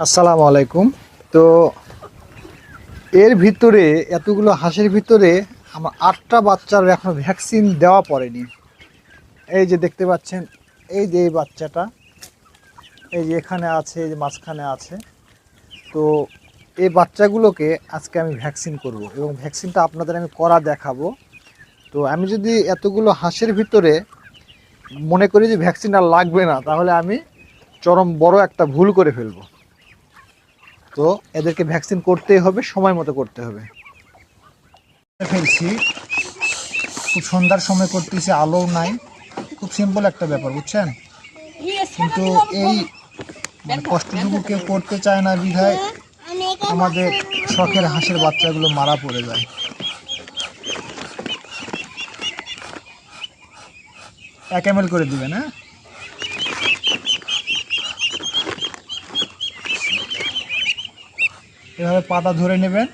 আসসালামু আলাইকুম। তো এর ভিতরে এতগুলো হাঁসের ভিতরে আমার 8টা বাচ্চার এখনো ভ্যাকসিন দেওয়া পড়েনি। এই যে দেখতে পাচ্ছেন, এই যে এই বাচ্চাটা, এই যে এখানে আছে, এই যে মাঝখানে আছে। তো এই বাচ্চাগুলোকে আজকে আমি ভ্যাকসিন করব এবং ভ্যাকসিনটা আপনাদের আমি করা দেখাবো। তো আমি যদি এতগুলো হাঁসের ভিতরে মনে করি যে ভ্যাকসিন আর লাগবে না, তাহলে আমি চরম বড় একটা ভুল করে ফেলবো। তো এদেরকে ভ্যাকসিন করতেই হবে, সময় মতো করতে হবে। ফেলছি, খুব সন্ধ্যার সময় করতেছি, আলো নাই, খুব সিম্পল একটা ব্যাপার, বুঝছেন। কিন্তু এই কষ্টটুকু কেউ করতে চায় না বিধায় আমাদের শখের হাঁসের বাচ্চাগুলো মারা পড়ে যায়। এক ml করে দিবেন, হ্যাঁ। এভাবে পাতা ধরে নেবেন,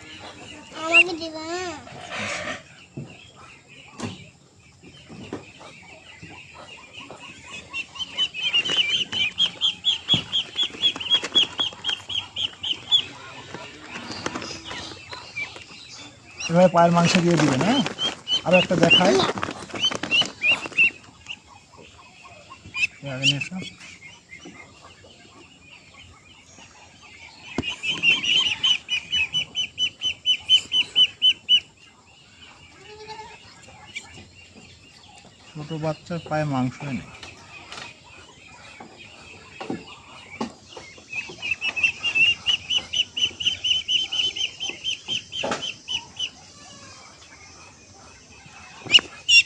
এভাবে পায়ের মাংস দিয়ে দিবেন, হ্যাঁ। আরো একটা দেখায়, আগে নিয়ে এসো। ছোট বাচ্চার পায়ে মাংসই নেই।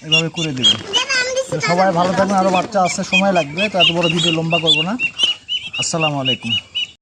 এভাবে করে দেবেন। তো সবাই ভালো থাকবেন, আরও বাচ্চা আসতে সময় লাগবে, তো এত বড় ভিডিও লম্বা করবো না। আসসালামু আলাইকুম।